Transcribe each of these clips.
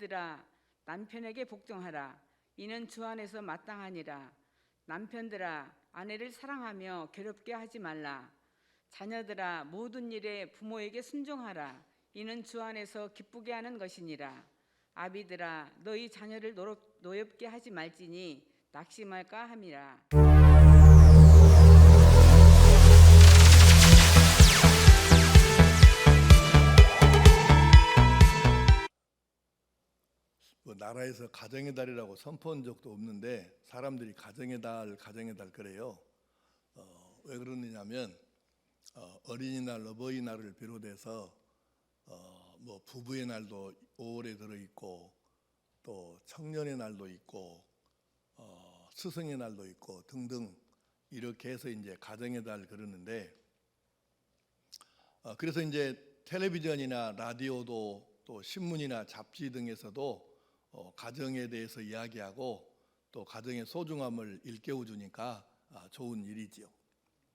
아내들아 남편에게 복종하라. 이는 주 안에서 마땅하니라. 남편들아 아내를 사랑하며 괴롭게 하지 말라. 자녀들아 모든 일에 부모에게 순종하라. 이는 주 안에서 기쁘게 하는 것이니라. 아비들아 너희 자녀를 노엽게 하지 말지니 낙심할까 함이라. 나라에서 가정의 달이라고 선포한 적도 없는데 사람들이 가정의 달 그래요. 왜 그러느냐면 어린이날, 어버이날을 비롯해서 뭐 부부의 날도 5월에 들어있고 또 청년의 날도 있고 스승의 날도 있고 등등 이렇게 해서 이제 가정의 달 그러는데 그래서 이제 텔레비전이나 라디오도 또 신문이나 잡지 등에서도 가정에 대해서 이야기하고 또 가정의 소중함을 일깨워 주니까 좋은 일이지요.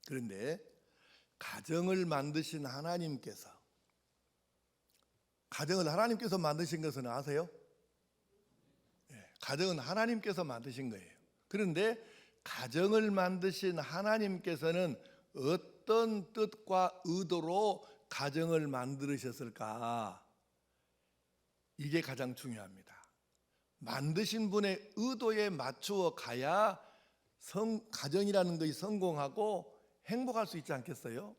그런데 가정을 만드신 하나님께서 가정을 하나님께서 만드신 것은 아세요? 가정은 하나님께서 만드신 거예요. 그런데 가정을 만드신 하나님께서는 어떤 뜻과 의도로 가정을 만드셨을까? 이게 가장 중요합니다. 만드신 분의 의도에 맞추어 가야 가정이라는 것이 성공하고 행복할 수 있지 않겠어요?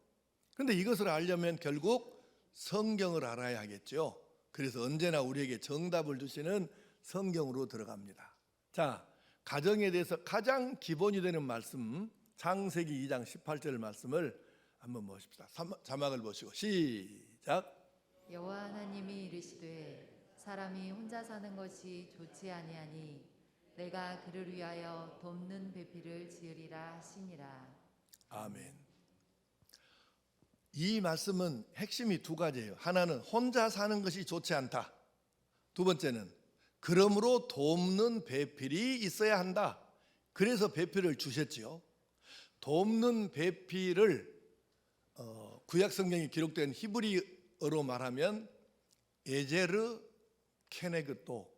그런데 이것을 알려면 결국 성경을 알아야 하겠죠. 그래서 언제나 우리에게 정답을 주시는 성경으로 들어갑니다. 자, 가정에 대해서 가장 기본이 되는 말씀 창세기 2장 18절 말씀을 한번 보십시다. 자막을 보시고 시작. 여호와 하나님이 이르시되 사람이 혼자 사는 것이 좋지 아니하니 내가 그를 위하여 돕는 배필을 지으리라 하시니라. 아멘. 이 말씀은 핵심이 두 가지예요. 하나는 혼자 사는 것이 좋지 않다. 두 번째는 그러므로 돕는 배필이 있어야 한다. 그래서 배필을 주셨지요. 돕는 배필을 구약 성경에 기록된 히브리어로 말하면 에제르 케네그또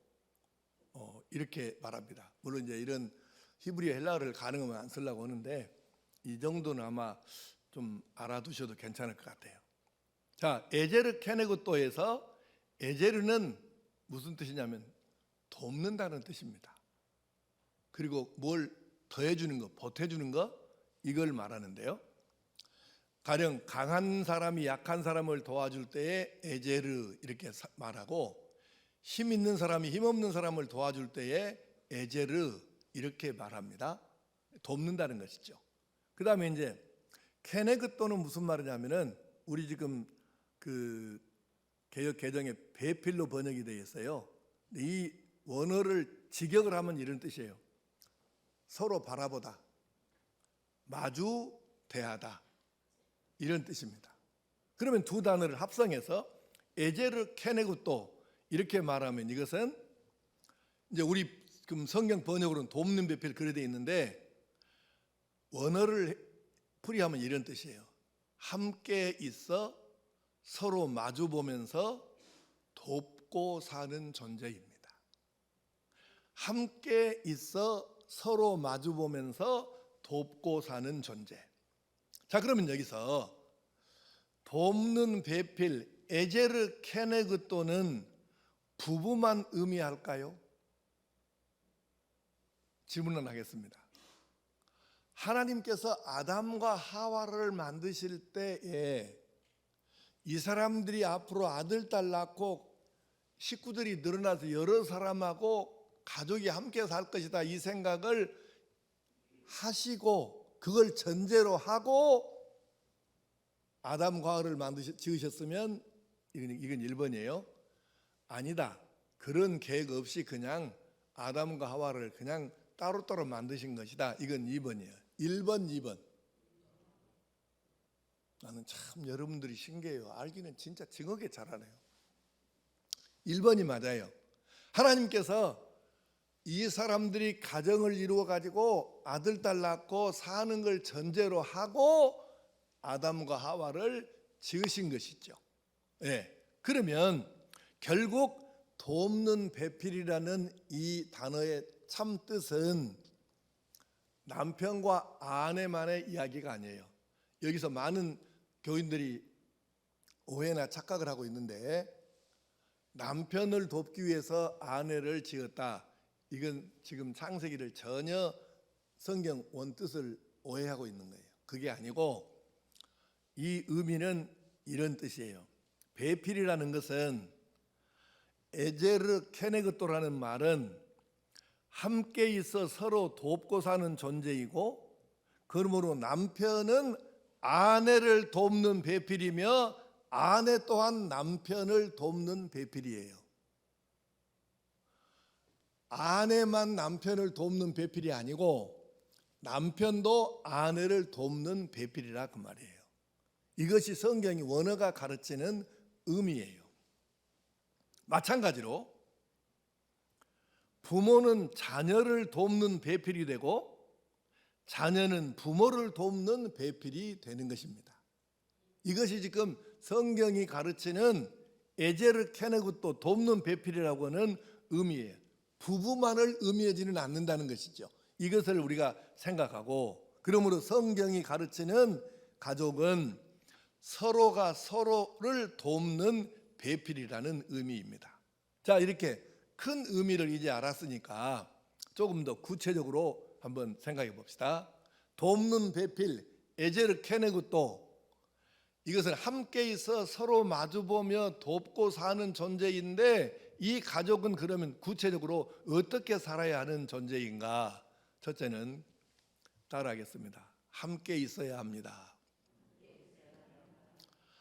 이렇게 말합니다. 물론 이제 이런 히브리어 헬라어를 가능하면 안 쓰려고 하는데 이 정도는 아마 좀 알아두셔도 괜찮을 것 같아요. 자, 에제르 케네그또에서 에제르는 무슨 뜻이냐면 돕는다는 뜻입니다. 그리고 뭘 더해주는 거, 보태주는 거 이걸 말하는데요. 가령 강한 사람이 약한 사람을 도와줄 때에 에제르 이렇게 말하고 힘 있는 사람이 힘 없는 사람을 도와줄 때에 에제르 이렇게 말합니다. 돕는다는 것이죠. 그 다음에 이제 케네그또는 무슨 말이냐면은 우리 지금 그 개역 개정에 배필로 번역이 되어 있어요. 이 원어를 직역을 하면 이런 뜻이에요. 서로 바라보다, 마주 대하다 이런 뜻입니다. 그러면 두 단어를 합성해서 에제르 케네그또 이렇게 말하면 이것은 이제 우리 지금 성경 번역으로는 돕는 배필 그래 되어 있는데 원어를 풀이하면 이런 뜻이에요. 함께 있어 서로 마주 보면서 돕고 사는 존재입니다. 함께 있어 서로 마주 보면서 돕고 사는 존재. 자, 그러면 여기서 돕는 배필 에제르 케네그또는 부부만 의미할까요? 질문을 하겠습니다. 하나님께서 아담과 하와를 만드실 때에 이 사람들이 앞으로 아들, 딸 낳고 식구들이 늘어나서 여러 사람하고 가족이 함께 살 것이다 이 생각을 하시고 그걸 전제로 하고 아담과 하와를 지으셨으면 이건 1번이에요. 아니다. 그런 계획 없이 그냥 아담과 하와를 그냥 따로따로 만드신 것이다. 이건 2번이에요. 1번, 2번. 나는 참 여러분들이 신기해요. 알기는 진짜 징하게 잘하네요. 1번이 맞아요. 하나님께서 이 사람들이 가정을 이루어 가지고 아들, 딸 낳고 사는 걸 전제로 하고 아담과 하와를 지으신 것이죠. 예. 그러면 결국 돕는 배필이라는 이 단어의 참 뜻은 남편과 아내만의 이야기가 아니에요. 여기서 많은 교인들이 오해나 착각을 하고 있는데, 남편을 돕기 위해서 아내를 지었다, 이건 지금 창세기를 전혀 성경 원뜻을 오해하고 있는 거예요. 그게 아니고 이 의미는 이런 뜻이에요. 배필이라는 것은 에제르 케네그토라는 말은 함께 있어 서로 돕고 사는 존재이고, 그러므로 남편은 아내를 돕는 배필이며 아내 또한 남편을 돕는 배필이에요. 아내만 남편을 돕는 배필이 아니고 남편도 아내를 돕는 배필이라 그 말이에요. 이것이 성경이 원어가 가르치는 의미예요. 마찬가지로 부모는 자녀를 돕는 배필이 되고 자녀는 부모를 돕는 배필이 되는 것입니다. 이것이 지금 성경이 가르치는 에제르 케네굿도 돕는 배필이라고 하는 의미예요. 부부만을 의미하지는 않는다는 것이죠. 이것을 우리가 생각하고, 그러므로 성경이 가르치는 가족은 서로가 서로를 돕는 배필이라는 의미입니다. 자, 이렇게 큰 의미를 이제 알았으니까 조금 더 구체적으로 한번 생각해 봅시다. 돕는 배필, 에제르 케네굿도, 이것은 함께 있어 서로 마주보며 돕고 사는 존재인데, 이 가족은 그러면 구체적으로 어떻게 살아야 하는 존재인가? 첫째는 따라하겠습니다. 함께 있어야 합니다.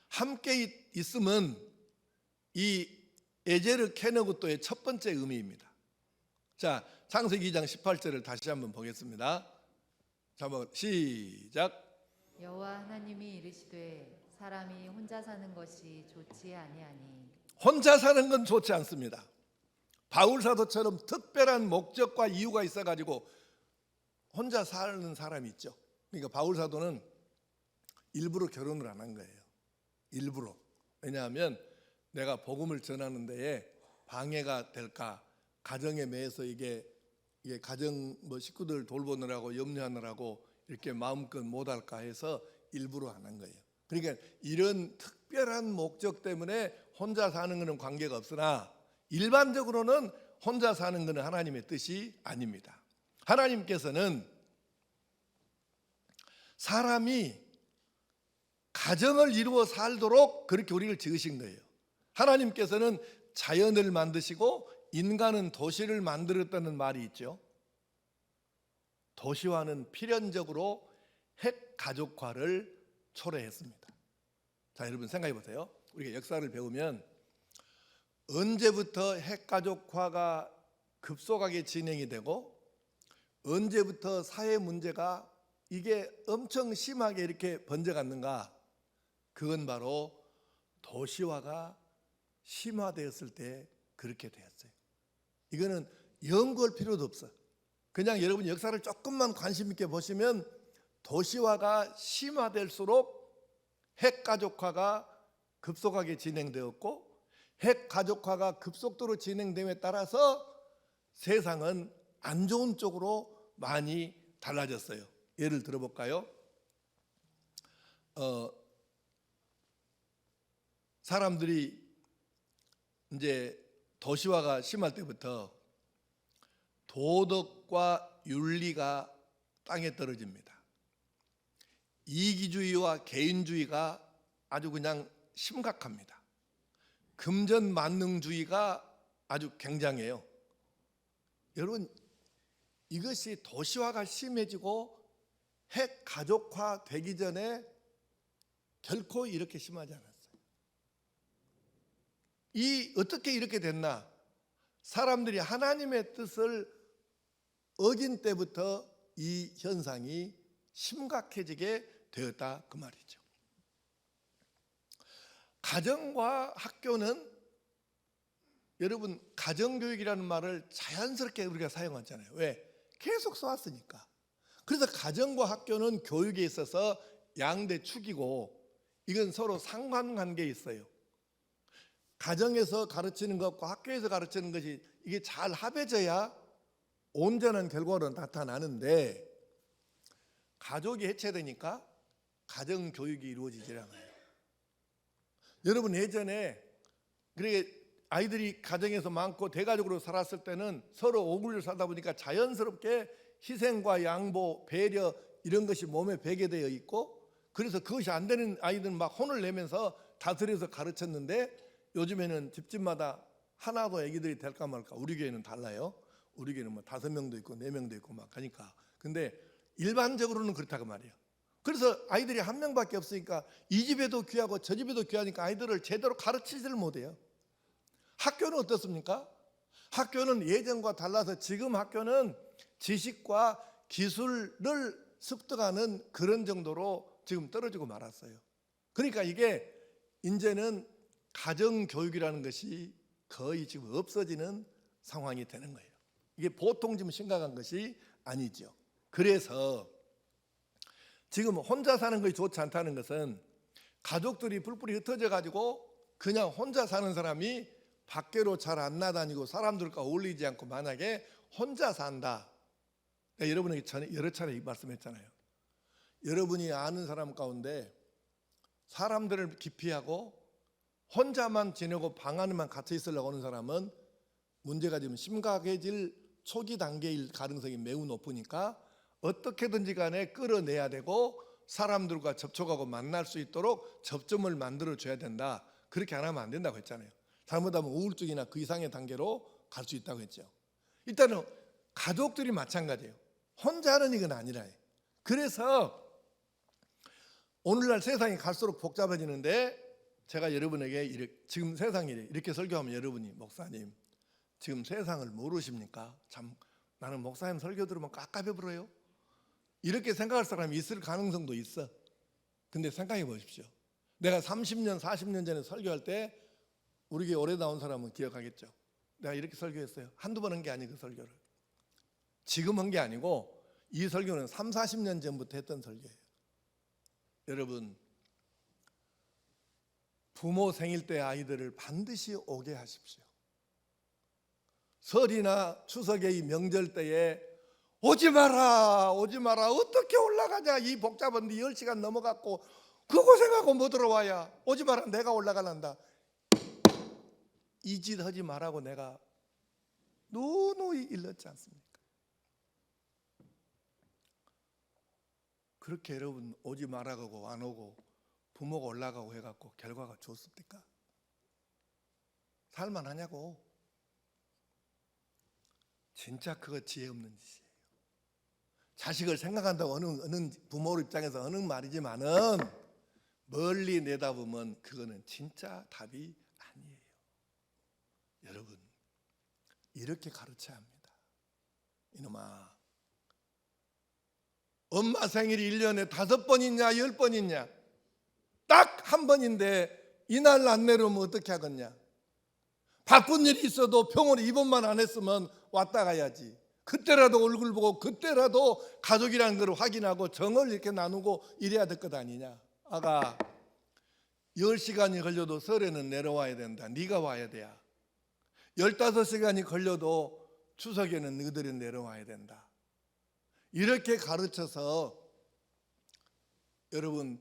함께 있음은 이 에제르 케네굿도의 첫 번째 의미입니다. 자, 창세기 2장 18절을 다시 한번 보겠습니다. 자, 한번 시작. 여호와 하나님이 이르시되 사람이 혼자 사는 것이 좋지 아니하니. 혼자 사는 건 좋지 않습니다. 바울 사도처럼 특별한 목적과 이유가 있어가지고 혼자 사는 사람이 있죠. 그러니까 바울 사도는 일부러 결혼을 안 한 거예요. 일부러. 왜냐하면 내가 복음을 전하는 데에 방해가 될까, 가정에 매여서 이게 가정 식구들 돌보느라고 염려하느라고 이렇게 마음껏 못할까 해서 일부러 안 한 거예요. 그러니까 이런 특별한 목적 때문에 혼자 사는 것은 관계가 없으나, 일반적으로는 혼자 사는 것은 하나님의 뜻이 아닙니다. 하나님께서는 사람이 가정을 이루어 살도록 그렇게 우리를 지으신 거예요. 하나님께서는 자연을 만드시고 인간은 도시를 만들었다는 말이 있죠. 도시화는 필연적으로 핵 가족화를 초래했습니다. 자, 여러분 생각해 보세요. 우리가 역사를 배우면 언제부터 핵 가족화가 급속하게 진행이 되고 언제부터 사회 문제가 이게 엄청 심하게 이렇게 번져갔는가? 그건 바로 도시화가 심화되었을 때 그렇게 되었어요. 이거는 연구할 필요도 없어. 그냥 여러분 역사를 조금만 관심 있게 보시면 도시화가 심화될수록 핵가족화가 급속하게 진행되었고, 핵가족화가 급속도로 진행됨에 따라서 세상은 안 좋은 쪽으로 많이 달라졌어요. 예를 들어볼까요? 사람들이 이제 도시화가 심할 때부터 도덕과 윤리가 땅에 떨어집니다. 이기주의와 개인주의가 아주 그냥 심각합니다. 금전만능주의가 아주 굉장해요. 여러분, 이것이 도시화가 심해지고 핵가족화 되기 전에 결코 이렇게 심하지 않았어요. 어떻게 이렇게 됐나? 사람들이 하나님의 뜻을 어긴 때부터 이 현상이 심각해지게 되었다 그 말이죠. 가정과 학교는, 여러분 가정교육이라는 말을 자연스럽게 우리가 사용하잖아요. 왜? 계속 써왔으니까. 그래서 가정과 학교는 교육에 있어서 양대 축이고 이건 서로 상관관계에 있어요. 가정에서 가르치는 것과 학교에서 가르치는 것이 이게 잘 합해져야 온전한 결과로 나타나는데, 가족이 해체되니까 가정 교육이 이루어지지 않아요. 여러분, 예전에 그렇게 아이들이 가정에서 많고 대가족으로 살았을 때는 서로 오구를 살다 보니까 자연스럽게 희생과 양보, 배려 이런 것이 몸에 배게 되어 있고, 그래서 그것이 안 되는 아이들은 막 혼을 내면서 다스려서 가르쳤는데, 요즘에는 집집마다 하나도 아기들이 될까 말까. 우리 교회는 달라요. 우리 교회는 뭐 5명도 있고 4명도 있고 막 하니까. 근데 일반적으로는 그렇다고 말이에요. 그래서 아이들이 1명밖에 없으니까 이 집에도 귀하고 저 집에도 귀하니까 아이들을 제대로 가르치지를 못해요. 학교는 어떻습니까? 학교는 예전과 달라서 지금 학교는 지식과 기술을 습득하는 그런 정도로 지금 떨어지고 말았어요. 그러니까 이게 이제는 가정교육이라는 것이 거의 지금 없어지는 상황이 되는 거예요. 이게 보통 지금 심각한 것이 아니죠. 그래서 지금 혼자 사는 것이 좋지 않다는 것은, 가족들이 뿔뿔이 흩어져 가지고 그냥 혼자 사는 사람이 밖으로 잘 안 나다니고 사람들과 어울리지 않고 만약에 혼자 산다. 여러분에게 전에 여러 차례 말씀했잖아요. 여러분이 아는 사람 가운데 사람들을 기피하고 혼자만 지내고 방 안에만 갇혀 있으려고 하는 사람은 문제가 지금 심각해질 초기 단계일 가능성이 매우 높으니까 어떻게든지 간에 끌어내야 되고 사람들과 접촉하고 만날 수 있도록 접점을 만들어 줘야 된다. 그렇게 안 하면 안 된다고 했잖아요. 잘못하면 우울증이나 그 이상의 단계로 갈 수 있다고 했죠. 일단은 가족들이 마찬가지예요. 혼자 하는 일은 아니라. 그래서 오늘날 세상이 갈수록 복잡해지는데, 제가 여러분에게 지금 세상이 이렇게 설교하면 여러분이, 목사님 지금 세상을 모르십니까? 참, 나는 목사님 설교 들으면 깝깝해 불어요. 이렇게 생각할 사람이 있을 가능성도 있어. 근데 생각해 보십시오. 내가 30년 40년 전에 설교할 때 우리 교회 오래 나온 사람은 기억하겠죠. 내가 이렇게 설교했어요. 한두 번 한 게 아니고, 그 설교를 지금 한 게 아니고 이 설교는 3, 40년 전부터 했던 설교예요. 여러분, 부모 생일 때 아이들을 반드시 오게 하십시오. 설이나 추석의 이 명절 때에 오지 마라 오지 마라, 어떻게 올라가냐, 이 복잡한데 10시간 넘어갔고 그 고생하고 뭐 들어와야, 오지 마라, 내가 올라가란다. 이 짓 하지 말라고 내가 누누이 일렀지 않습니까? 그렇게 여러분 오지 말라고 안 오고 부모가 올라가고 해갖고 결과가 좋습니까? 살만하냐고. 진짜 그거 지혜 없는 짓이에요. 자식을 생각한다고 어느 부모 입장에서 하는 말이지만은 멀리 내다보면 그거는 진짜 답이 아니에요. 여러분, 이렇게 가르쳐야 합니다. 이놈아, 엄마 생일이 1년에 5번 있냐 10번 있냐? 딱 한 번인데 이날 안 내려오면 어떻게 하겠냐? 바쁜 일이 있어도 병원에 입원만 안 했으면 왔다 가야지. 그때라도 얼굴 보고 그때라도 가족이라는 걸 확인하고 정을 이렇게 나누고 이래야 될 것 아니냐? 아가, 10시간이 걸려도 설에는 내려와야 된다. 네가 와야 돼야. 15시간이 걸려도 추석에는 너희들이 내려와야 된다. 이렇게 가르쳐서 여러분,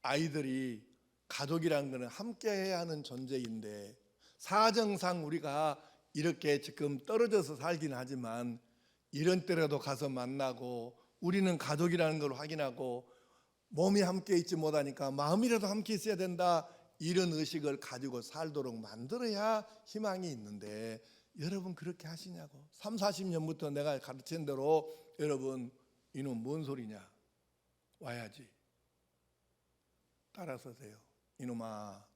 아이들이 가족이라는 것은 함께 해야 하는 존재인데, 사정상 우리가 이렇게 지금 떨어져서 살긴 하지만 이런 때라도 가서 만나고 우리는 가족이라는 걸 확인하고 몸이 함께 있지 못하니까 마음이라도 함께 있어야 된다, 이런 의식을 가지고 살도록 만들어야 희망이 있는데, 여러분 그렇게 하시냐고. 3, 40년부터 내가 가르친 대로 여러분, 이놈 뭔 소리냐? 와야지. 따라서 세요. 이놈아,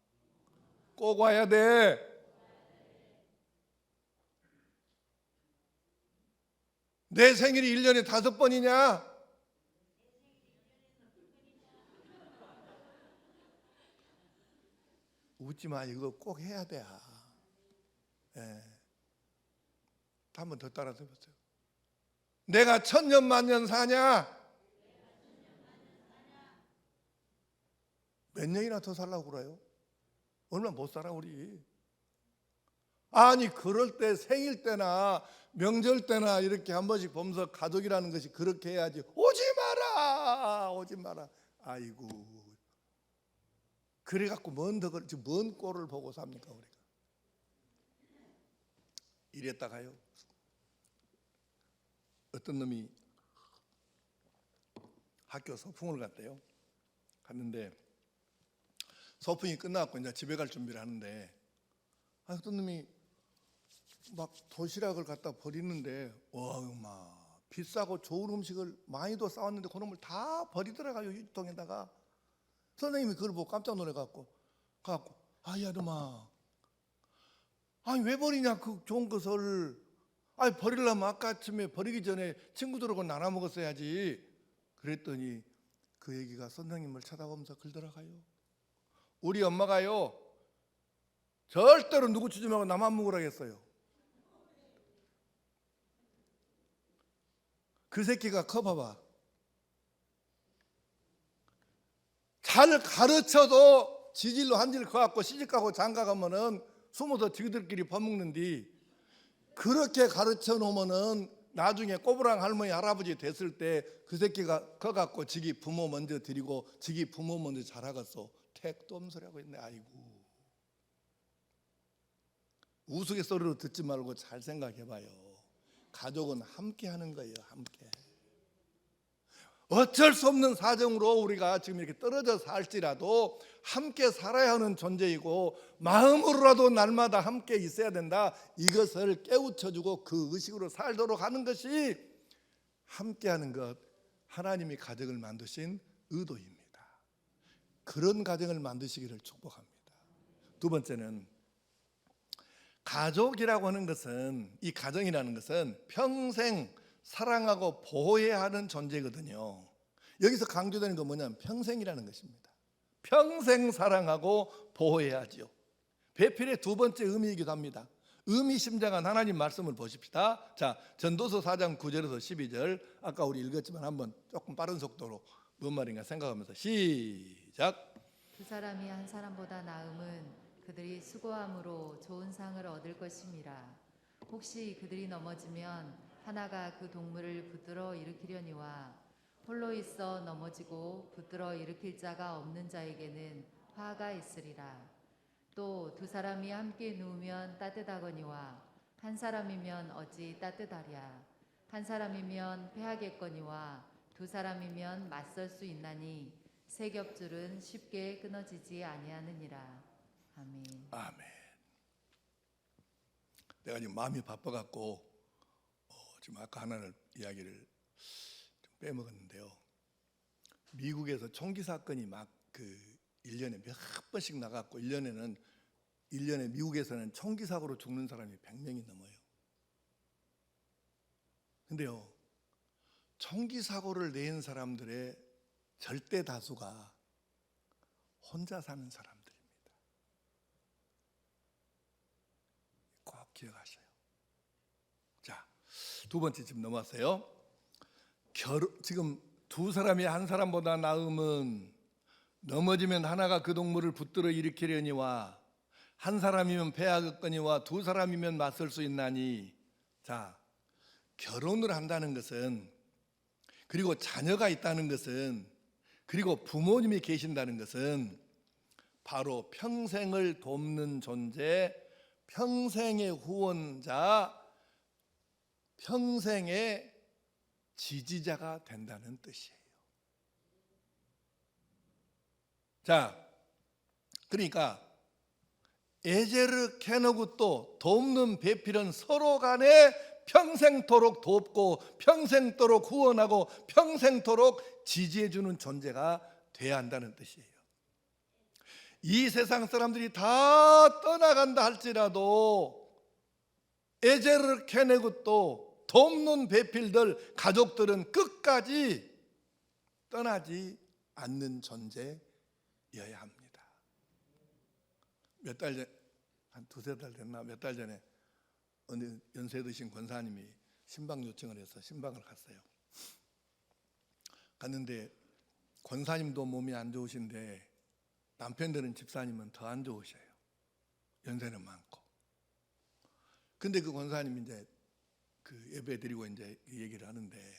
꼭 와야 돼. 내 생일이 1년에 5번이냐? 웃지 마. 이거 꼭 해야 돼. 예. 한 번 더 따라서 보세요. 내가 1000년 만년 사냐? 몇 년이나 더 살라고 그래요? 얼마 못 살아 우리. 아니 그럴 때 생일 때나 명절 때나 이렇게 한 번씩 보면서 가족이라는 것이 그렇게 해야지. 오지 마라, 오지 마라. 아이고, 그래갖고 뭔 꼴을 보고 삽니까 우리가? 이랬다가요, 어떤 놈이 학교 소풍을 갔대요. 갔는데 소풍이 끝나고 이제 집에 갈 준비를 하는데, 어떤 놈이 막 도시락을 갖다 버리는데, 와, 막 비싸고 좋은 음식을 많이도 싸왔는데 그놈을 다 버리더라고요, 유통에다가. 선생님이 그걸 보고 깜짝 놀래갖고 야 놈아, 아니 왜 버리냐 그 좋은 것을. 아니 버리려면 아까쯤에 버리기 전에 친구들하고 나눠 먹었어야지. 그랬더니 그 얘기가 선생님을 쳐다보면서 그러더라고요. 우리 엄마가요 절대로 누구 주지 말고 나만 먹으라겠어요. 그 새끼가 커봐봐. 잘 가르쳐도 지질로 한질 커갖고 시집가고 장가가면은 숨어서 지들끼리 퍼먹는디, 그렇게 가르쳐 놓으면은 나중에 꼬부랑 할머니 할아버지 됐을 때 그 새끼가 커갖고 지기 부모 먼저 드리고 지기 부모 먼저 자라겠어. 택도 없는 소리하고 있네. 아이고, 우스갯소리로 듣지 말고 잘 생각해봐요. 가족은 함께 하는 거예요, 함께. 어쩔 수 없는 사정으로 우리가 지금 이렇게 떨어져 살지라도 함께 살아야 하는 존재이고 마음으로라도 날마다 함께 있어야 된다. 이것을 깨우쳐주고 그 의식으로 살도록 하는 것이 함께하는 것, 하나님이 가정을 만드신 의도입니다. 그런 가정을 만드시기를 축복합니다. 두 번째는, 가족이라고 하는 것은, 이 가정이라는 것은 평생 사랑하고 보호해야 하는 존재거든요. 여기서 강조되는 건 뭐냐면 평생이라는 것입니다. 평생 사랑하고 보호해야지요. 배필의 두 번째 의미이기도 합니다. 의미심장한 하나님 말씀을 보십시다. 자, 전도서 4장 9절에서 12절, 아까 우리 읽었지만 한번 조금 빠른 속도로 뭔 말인가 생각하면서 시작. 두 사람이 한 사람보다 나음은 그들이 수고함으로 좋은 상을 얻을 것임이라. 혹시 그들이 넘어지면 하나가 그 동물을 붙들어 일으키려니와 홀로 있어 넘어지고 붙들어 일으킬 자가 없는 자에게는 화가 있으리라. 또 두 사람이 함께 누우면 따뜻하거니와 한 사람이면 어찌 따뜻하랴. 한 사람이면 패하겠거니와 두 사람이면 맞설 수 있나니 세 겹줄은 쉽게 끊어지지 아니하느니라. 아멘. 아멘. 내가 지금 마음이 바빠갖고 지금 아까 하나를 이야기를 좀 빼먹었는데요. 미국에서 총기 사건이 막 1년에 몇 번씩 나갔고 1년에 미국에서는 총기 사고로 죽는 사람이 100명이 넘어요. 근데요, 총기 사고를 낸 사람들의 절대 다수가 혼자 사는 사람들입니다. 꼭 기억하셔요. 자, 두 번째 지금 넘어왔어요. 지금 두 사람이 한 사람보다 나음은 넘어지면 하나가 그 동물을 붙들어 일으키려니와 한 사람이면 패하겠거니와 두 사람이면 맞설 수 있나니. 자, 결혼을 한다는 것은, 그리고 자녀가 있다는 것은, 그리고 부모님이 계신다는 것은 바로 평생을 돕는 존재, 평생의 후원자, 평생의 지지자가 된다는 뜻이에요. 자, 그러니까 에제르 케너굿도 돕는 배필은 서로 간에 평생토록 돕고 평생토록 후원하고 평생토록 지지해주는 존재가 돼야 한다는 뜻이에요. 이 세상 사람들이 다 떠나간다 할지라도 에제르 케네굿도 돕는 배필들, 가족들은 끝까지 떠나지 않는 존재여야 합니다. 몇 달 전, 한 두세 달 됐나, 몇 달 전에 어느 연세 드신 권사님이 신방 요청을 해서 신방을 갔어요. 갔는데 권사님도 몸이 안 좋으신데 남편 되는 집사님은 더 안 좋으셔요. 연세는 많고. 근데 그 권사님이 이제 그 예배 드리고 이제 얘기를 하는데,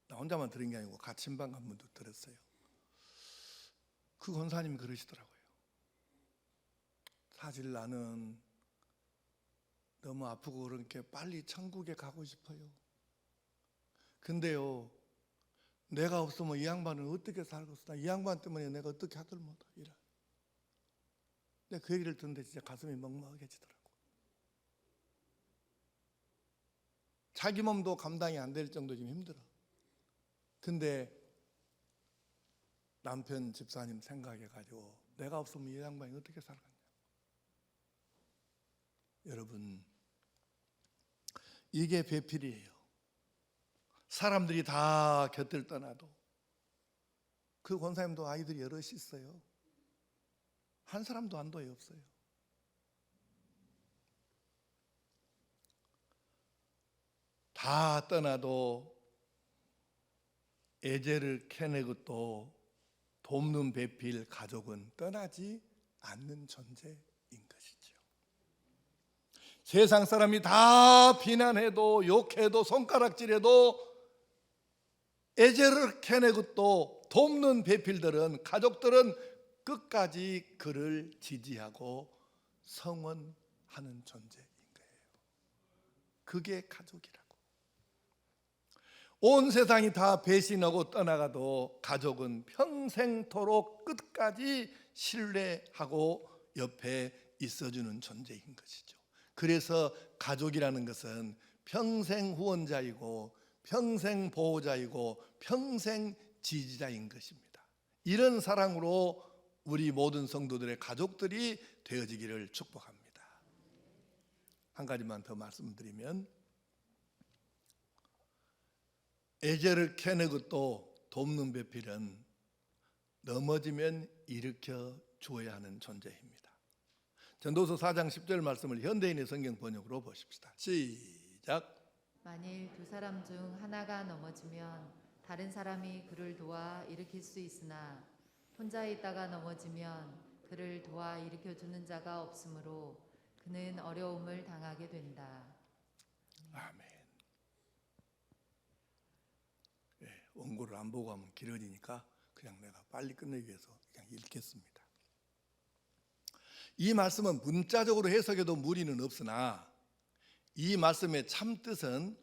나 혼자만 들은 게 아니고 같이 인방 한 분도 들었어요. 그 권사님이 그러시더라고요. 사실 나는 너무 아프고 그렇게 빨리 천국에 가고 싶어요. 근데요, 내가 없으면 이 양반은 어떻게 살겠어? 이 양반 때문에 내가 어떻게 하들 못하 이라. 근데 그 얘기를 듣는데 진짜 가슴이 먹먹해지더라고. 자기 몸도 감당이 안 될 정도 지금 힘들어. 근데 남편 집사님 생각해가지고 내가 없으면 이 양반이 어떻게 살겠냐. 여러분, 이게 배필이에요. 사람들이 다 곁을 떠나도, 그 권사님도 아이들이 여럿이 있어요. 한 사람도 안도에 없어요. 다 떠나도 애제를 캐내고 또 돕는 배필 가족은 떠나지 않는 존재인 것이죠. 세상 사람이 다 비난해도 욕해도 손가락질해도 애제를 캐내고 또 돕는 배필들은, 가족들은 끝까지 그를 지지하고 성원하는 존재인 거예요. 그게 가족이라고. 온 세상이 다 배신하고 떠나가도 가족은 평생토록 끝까지 신뢰하고 옆에 있어주는 존재인 것이죠. 그래서 가족이라는 것은 평생 후원자이고 평생 보호자이고 평생 지지자인 것입니다. 이런 사랑으로 우리 모든 성도들의 가족들이 되어지기를 축복합니다. 한 가지만 더 말씀드리면, 애제를 캐내고 또 돕는 배필은 넘어지면 일으켜 주어야 하는 존재입니다. 전도서 4장 10절 말씀을 현대인의 성경 번역으로 보십시다. 시작. 만일 두 사람 중 하나가 넘어지면 다른 사람이 그를 도와 일으킬 수 있으나 혼자 있다가 넘어지면 그를 도와 일으켜 주는 자가 없으므로 그는 어려움을 당하게 된다. 아멘. 원고를 안 보고 하면 길어지니까 그냥 내가 빨리 끝내기 위해서 그냥 읽겠습니다. 이 말씀은 문자적으로 해석해도 무리는 없으나 이 말씀의 참뜻은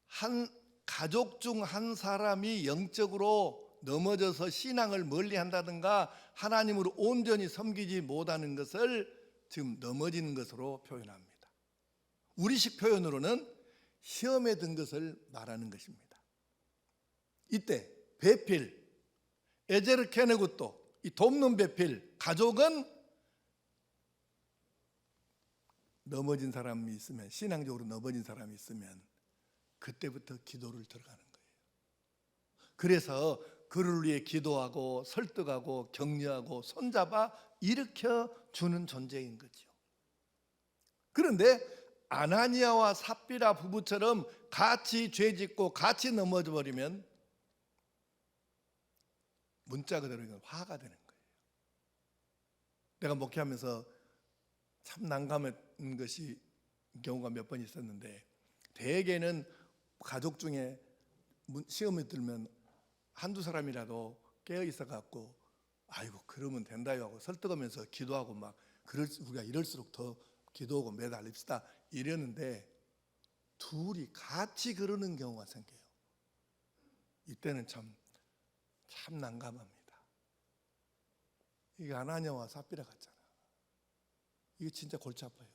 한 가족 중 한 사람이 영적으로 넘어져서 신앙을 멀리한다든가 하나님을 온전히 섬기지 못하는 것을 지금 넘어지는 것으로 표현합니다. 우리식 표현으로는 시험에 든 것을 말하는 것입니다. 이때 배필, 애제를 캐내고 또 이 돕는 배필, 가족은 넘어진 사람이 있으면, 신앙적으로 넘어진 사람이 있으면 그때부터 기도를 들어가는 거예요. 그래서 그를 위해 기도하고 설득하고 격려하고 손잡아 일으켜 주는 존재인 거죠. 그런데 아나니아와 삽비라 부부처럼 같이 죄짓고 같이 넘어져 버리면 문자 그대로 화가 되는 거예요. 내가 목회하면서 참 난감한 것이 경우가 몇 번 있었는데, 대개는 가족 중에 시험이 들면 한두 사람이라도 깨어 있어 갖고 아이고 그러면 된다요 하고 설득하면서 기도하고 막 우리가 이럴수록 더 기도하고 매달립시다 이러는데, 둘이 같이 그러는 경우가 생겨요. 이때는 참 난감합니다. 이게 아나니아와 삽비라 같잖아. 이게 진짜 골치 아파요.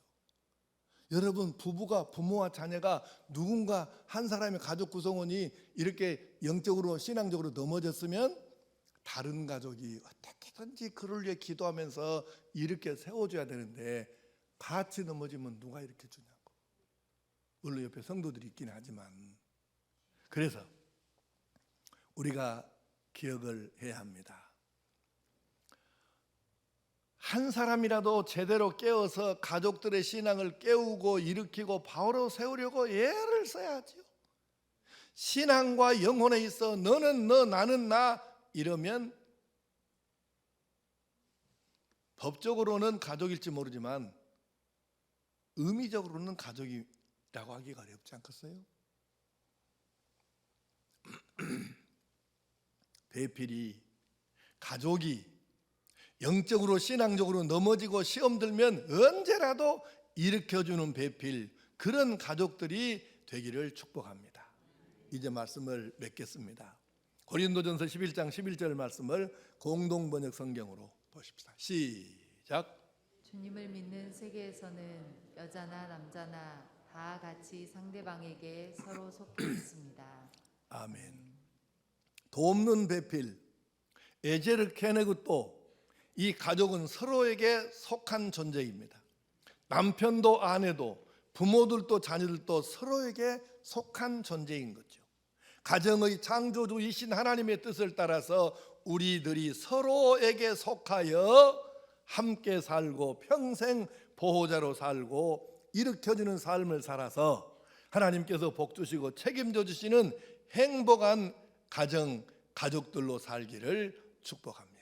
여러분, 부모와 자녀가 누군가 한 사람의 가족 구성원이 이렇게 영적으로 신앙적으로 넘어졌으면 다른 가족이 어떻게든지 그를 위해 기도하면서 이렇게 세워줘야 되는데 같이 넘어지면 누가 이렇게 주냐고. 물론 옆에 성도들이 있긴 하지만, 그래서 우리가 기억을 해야 합니다. 한 사람이라도 제대로 깨어서 가족들의 신앙을 깨우고 일으키고 바로 세우려고 애를 써야죠. 신앙과 영혼에 있어 너는 너 나는 나 이러면 법적으로는 가족일지 모르지만 의미적으로는 가족이라고 하기가 어렵지 않겠어요? 배필이, 가족이 영적으로 신앙적으로 넘어지고 시험 들면 언제라도 일으켜주는 배필, 그런 가족들이 되기를 축복합니다. 이제 말씀을 맺겠습니다. 고린도전서 11장 11절 말씀을 공동번역 성경으로 보십시다. 시작. 주님을 믿는 세계에서는 여자나 남자나 다 같이 상대방에게 서로 속해 있습니다. 아멘. 돕는 배필, 에제르 케네그또, 이 가족은 서로에게 속한 존재입니다. 남편도 아내도 부모들도 자녀들도 서로에게 속한 존재인 거죠. 가정의 창조주이신 하나님의 뜻을 따라서 우리들이 서로에게 속하여 함께 살고 평생 보호자로 살고 일으켜주는 삶을 살아서 하나님께서 복 주시고 책임져 주시는 행복한 가정들로 살기를 축복합니다.